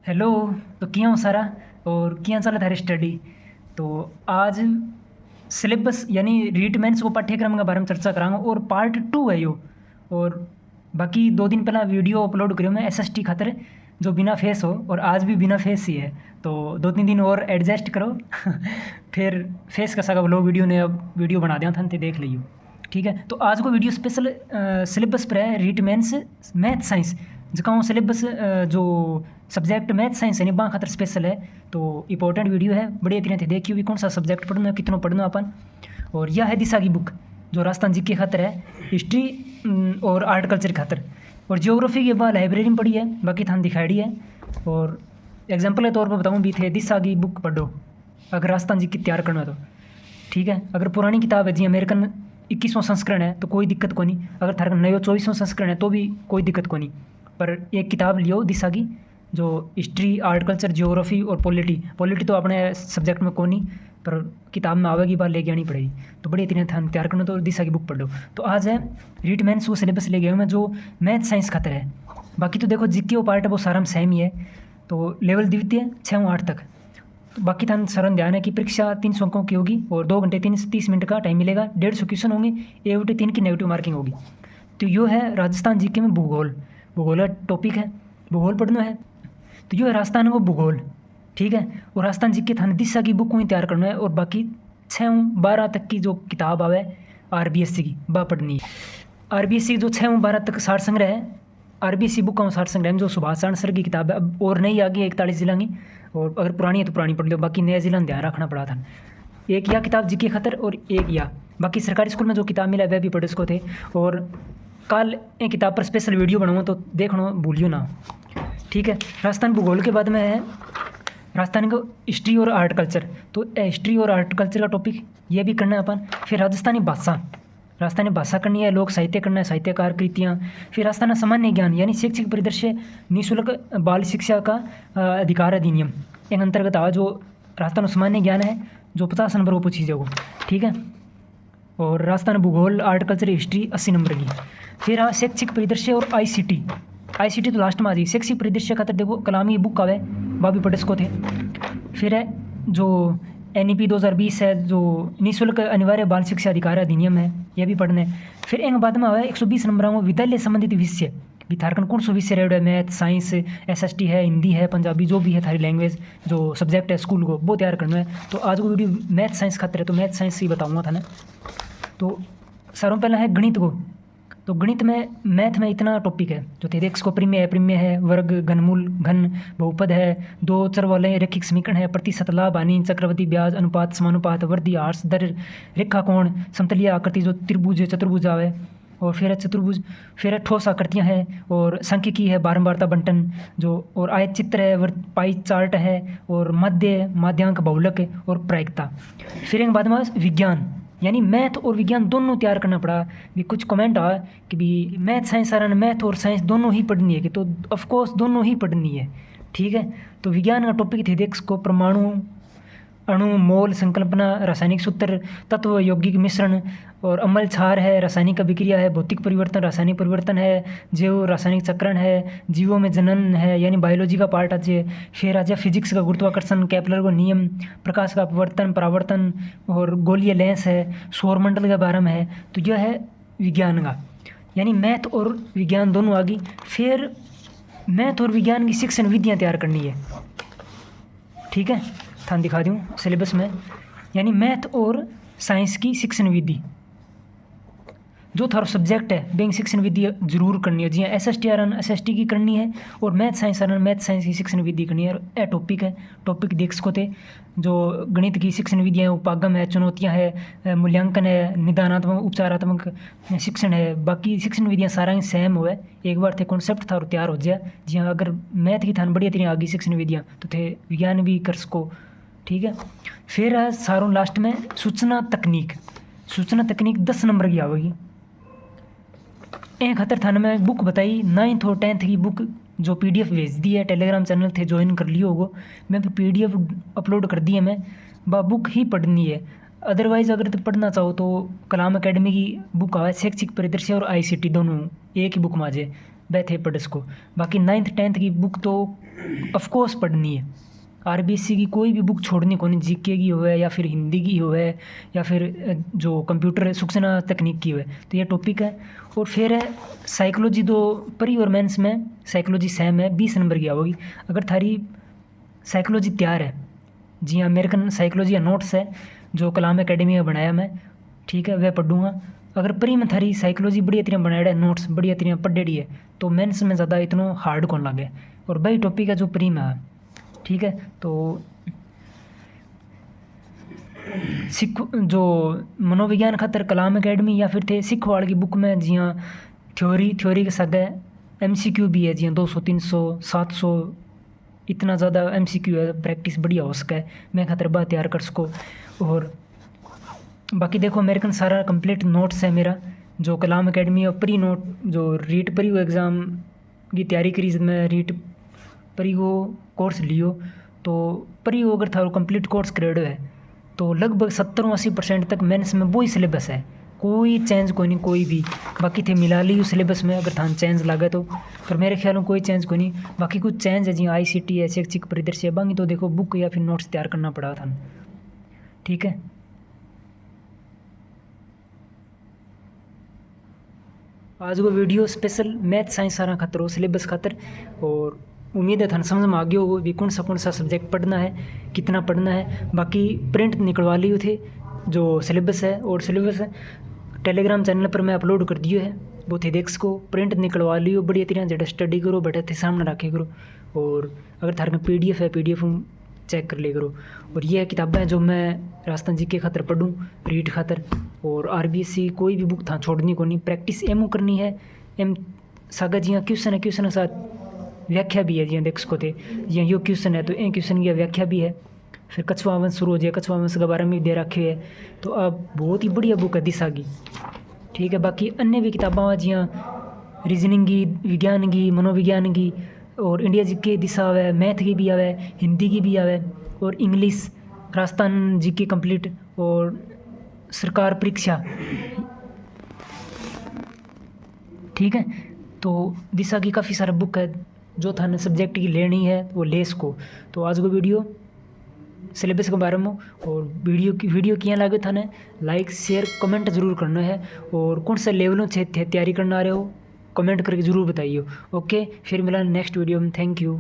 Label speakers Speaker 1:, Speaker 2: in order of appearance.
Speaker 1: Hello. तो किया हो सारा और किया चला थारी स्टडी। तो आज सिलेबस यानी रीटमेंट्स को पाठ्यक्रम के बारे में चर्चा करांगा और पार्ट टू है यो। और बाकी 2 दिन पहला वीडियो अपलोड करियो मैं एसएसटी खातर जो बिना फेस हो, और आज भी बिना फेस ही है। तो 2-3 दिन और एडजस्ट करो फिर फेस का सगा लो वीडियो ने अब वीडियो बना दिया था ते देख लियो। ठीक है, तो आज को वीडियो स्पेशल सिलेबस पर है रीटमेंट्स मैथ साइंस जका सिलेबस जो सब्जेक्ट मैथ साइंस है बा खातर स्पेशल है। तो इंपॉर्टेंट वीडियो है, बढ़िया तरह से देखियो भी कौन सा सब्जेक्ट पढ़ना है कितना पढ़ना अपन। और यह है दिशा की बुक जो राजस्थान जी के खातर है, हिस्ट्री और आर्ट कल्चर खातर। और जियोग्राफी की बात लाइब्रेरी में पढ़ी है, बाकी थान दिखाई है। और एग्जाम्पल के तौर पर बताऊँ भी थे दिशा की बुक पढ़ो अगर राजस्थान जी की तैयार करना तो। ठीक है, अगर पुरानी किताब है जी अमेरिकन 21वां संस्करण है तो कोई दिक्कत को नहीं, अगर थारा नयो 24वां संस्करण है तो भी कोई दिक्कत को नहीं। पर एक किताब लियो दिशा की जो हिस्ट्री आर्ट कल्चर जियोग्राफी और पॉलिटी तो अपने सब्जेक्ट में को नहीं, पर किताब में आवेगी बार लेके आनी पड़ेगी। तो बड़ी इतने तैयार करना तो दिशा की बुक पढ़ लो। तो आज है रीटमेंट्स वो सिलेबस ले गया हूँ मैं जो मैथ साइंस खातर है। बाकी तो देखो जीके वो पार्ट है वो सारा में सेम ही है। तो लेवल द्वितीय 6-8 तक। तो बाकी थान सरन ध्यान है कि परीक्षा 300 अंकों की होगी और 2 घंटे 30 मिनट का टाइम मिलेगा। 150 क्वेश्चन होंगे, ए उल्टे 3 की नेगेटिव मार्किंग होगी। तो यो है राजस्थान जीके में भूगोल। भूगोल टॉपिक है, भूगोल पढ़ना है। तो यो है राजस्थान को भूगोल। ठीक है, और राजस्थान जीके थाने दिशा की बुक को ही तैयार करना है। और बाकी 6-12 तक की जो किताब आवे आरबीएससी की बा पढ़नी है। आरबीएससी जो 6-12 तक सार संग्रह है, आरबीएससी बुक का सार संग्रह में जो सुभाष चंद्र सर की किताब है। अब और नई आ गई 41 जिला की, और अगर पुरानी है तो पुरानी पढ़ लो, बाकी नया जिला में ध्यान रखना पड़ा था। एक या किताब जीके खतर और एक या बाकी सरकारी स्कूल में जो किताब मिला वह भी पढ़े उसको थे। और कल एक किताब पर स्पेशल वीडियो बनाऊँगा तो देखना भूलियो ना। ठीक है, राजस्थान भूगोल के बाद में है राजस्थान को हिस्ट्री और आर्ट कल्चर। तो हिस्ट्री और आर्ट कल्चर का टॉपिक ये भी करना है अपन। फिर राजस्थानी भाषा करनी है, लोक साहित्य करना है, साहित्यकार कृतियाँ। फिर राजस्थान सामान्य ज्ञान यानी शैक्षिक परिदृश्य निःशुल्क बाल शिक्षा का अधिकार अधिनियम एक अंतर्गत आवा जो राजस्थान सामान्य ज्ञान है जो 50 नंबर वो पूछी जाओ। ठीक है, और राजस्थान भूगोल आर्ट कल्चर हिस्ट्री 80 नंबर की। फिर शैक्षिक परिदृश्य और आईसीटी तो लास्ट में आ जाएगी। शैक्षिक परिदृश्य खातर देखो कलामी की बुक आवे वह भी पढ़े इसको थे। फिर है जो एनईपी 2020 है जो निःशुल्क अनिवार्य बाल शिक्षा अधिकार अधिनियम है, यह भी पढ़ना है। फिर एक बाद में आवे 120 नंबर में विद्यालय संबंधित विषय विद्यार्थन कौन सा विषय रहेगा, मैथ साइंस एसएसटी है, हिंदी है, पंजाबी जो भी है थारी लैंग्वेज जो सब्जेक्ट है स्कूल को वो तैयार करना है। तो आज को वीडियो मैथ साइंस खातर है तो मैथ साइंस ही बताऊँगा था ना। तो सारों पहला है गणित को। तो गणित में मैथ में इतना टॉपिक है जो थे देख, प्रिमेय है, वर्ग घनमूल घन बहुपद है, 2 चर वाले रैखिक समीकरण है, प्रतिशत लाभ हानि चक्रवर्ती ब्याज अनुपात समानुपात वृद्धि आर्स दर रेखा कोण समतलीय आकृति जो त्रिभुज चतुर्भुज आवे। और फिर है चतुर्भुज, फिर है ठोस आकृतियाँ हैं, और सांख्यिकी है, बारंबारता बंटन जो, और आयत चित्र है, पाई चार्ट है, और माध्यांक बहुलक है, और प्रायिकता। फिर एक बाद में विज्ञान यानी मैथ और विज्ञान दोनों तैयार करना पड़ा। भी कुछ कमेंट आ कि भी मैथ साइंस आ रहा है, मैथ और साइंस दोनों ही पढ़नी है कि, तो ऑफकोर्स दोनों ही पढ़नी है। ठीक है, तो विज्ञान का टॉपिक थे देख को प्राणु अणु मोल संकल्पना रासायनिक सूत्र तत्व यौगिक मिश्रण, और अम्ल क्षार है, रासायनिक अभिक्रिया है, भौतिक परिवर्तन रासायनिक परिवर्तन है, जैव रासायनिक चक्रण है, जीवों में जनन है यानी बायोलॉजी का पार्ट आज। फिर आज फिजिक्स का गुरुत्वाकर्षण केपलर का नियम, प्रकाश का अपवर्तन परावर्तन, और गोलीय लेंस है, सौरमंडल के बारे में है। तो यह है विज्ञान का, यानी मैथ और विज्ञान दोनों आ गई। फिर मैथ और विज्ञान की शिक्षण विधियाँ तैयार करनी है। ठीक है, थान दिखा दूँ सिलेबस में, यानी मैथ और साइंस की शिक्षण विधि जो थारो सब्जेक्ट है बैंक शिक्षण विधि जरूर करनी है। जी एसएसटी आर एसएसटी की करनी है, और math science or math science की शिक्षण विधि करनी है। ए टॉपिक है, टॉपिक देख सको थे जो गणित की शिक्षण विधियाँ है, उपागम है, चुनौतियाँ है, मूल्यांकन है, निदानात्मक उपचारात्मक शिक्षण है। बाकी शिक्षण विधियाँ सारा ही सेम हुआ है, एक बार थे कॉन्सेप्ट थारो तैयार हो जाए। जी हाँ, अगर मैथ की थान बढ़िया तरह आ गई शिक्षण विधियाँ तो थे विज्ञान भी कर सको। ठीक है, फिर है सारों लास्ट में सूचना तकनीक 10 नंबर की आवेगी। एक खतर थाने में बुक बताई 9th और 10th की बुक जो पीडीएफ भेज दी है, टेलीग्राम चैनल थे ज्वाइन कर लियो होगो, मैं फिर पीडीएफ अपलोड कर दी है। मैं वह बुक ही पढ़नी है। अदरवाइज़ अगर तो पढ़ना चाहो तो कलाम एकेडमी की बुक आवे शैक्षिक परिदृश्य और आईसीटी दोनों एक ही बुक में आ जाए। वह थे पढ़ इसको। बाकी 9th-10th की बुक तो ऑफकोर्स पढ़नी है। आरबीएससी की कोई भी बुक छोड़नी को नहीं, जीके की होवे या फिर हिंदी की होवे या फिर जो कंप्यूटर सूचना तकनीक की होवे, तो ये टॉपिक है। और फिर है साइकोलॉजी, दो प्री और मेंस में साइकोलॉजी सेम है, 20 नंबर की आओगी। अगर थारी साइकोलॉजी तैयार है, जी हाँ, अमेरिकन साइकोलॉजी या नोट्स है जो कलाम एकेडमी में बनाया मैं, ठीक है, वह पढ़ूँगा। अगर प्री में थारी साइकोलॉजी बढ़िया तरह बनाया है, नोट्स बढ़िया तरह पढ़ेड़ी है, तो मेंस में ज़्यादा इतना हार्ड कौन लगे। और वही टॉपिक है जो प्री में है, ठीक है। तो सिख जो मनोविज्ञान खातर कलाम एकेडमी या फिर थे सिखवाड़ की बुक में, जी हाँ, थ्योरी के सगे एमसीक्यू भी है, जी हाँ, 200 300 700 इतना ज़्यादा एमसीक्यू है, प्रैक्टिस बढ़िया हो सके, मैं खातर बात तैयार कर सको। और बाकी देखो अमेरिकन सारा कंप्लीट नोट्स है मेरा, जो कलाम एकेडमी और प्री नोट जो रीट प्री एग्ज़ाम की तैयारी करी, मैं रीट प्री को कोर्स लियो, तो प्री को अगर थारो कंप्लीट कोर्स करेडो है तो लगभग 70-80% तक मेंस में वही सिलेबस है, कोई चेंज कोई नहीं, कोई भी। बाकी थे मिला ली उस सिलेबस में अगर थान चेंज लगे तो, पर मेरे ख्याल में कोई चेंज कोई नहीं। बाकी कुछ चेंज है जी, ICT है, शैक्षिक परिदृश्य बाकी तो देखो बुक या फिर नोट्स तैयार करना पड़ा था, ठीक है। आज वो वीडियो स्पेशल मैथ साइंस सारा खातर हो, सिलेबस खातर, और उम्मीद है थाने समझ में आ गया होगा भी कौन सा सब्जेक्ट पढ़ना है, कितना पढ़ना है। बाकी प्रिंट निकलवा लिए थे जो सिलेबस है, और सिलेबस टेलीग्राम चैनल पर मैं अपलोड कर दियो है, वो थे देख सको, प्रिंट निकलवा लियो, बढ़िया तरह जड़ा स्टडी करो, बैठे थे सामने रखे करो। और अगर थारे में PDF है, PDF चेक कर ले करो। और ये किताबें हैं जो मैं राजस्थान जी के खातर पढ़ूँ, रीड खातर। और RBSC कोई भी बुक था छोड़नी को नहीं, प्रैक्टिस एमू करनी है। एम सागा जियाँ क्वेश्चन के साथ व्याख्या भी है, जियाँ देख सको थे, जियाँ यो क्वेश्चन है तो ए क्वेश्चन की व्याख्या भी है। फिर कछुआ वंश शुरू हो जाए, कछुआ वंश के बारे में दे रखे है, तो अब बहुत ही बढ़िया बुक है दिशा की, ठीक है। बाकी अन्य भी किताबा जियाँ रीजनिंग की, विज्ञान की, मनोविज्ञान की, और इंडिया जी के दिशा आवे, मैथ की भी आवे, हिंदी की भी आवे, और इंग्लिश, राजस्थान जी के कंप्लीट, और सरकार परीक्षा, ठीक है। तो दिशा की काफ़ी सारा बुक है, जो थाने सब्जेक्ट की लेनी है वो ले सको। तो आज को वीडियो सिलेबस के बारे में, और वीडियो किया लगे थाने लाइक शेयर कमेंट जरूर करना है। और कौन सा लेवलों से तैयारी करना आ रहे हो कमेंट करके ज़रूर बताइए। ओके, फिर मिला नेक्स्ट वीडियो में, थैंक यू।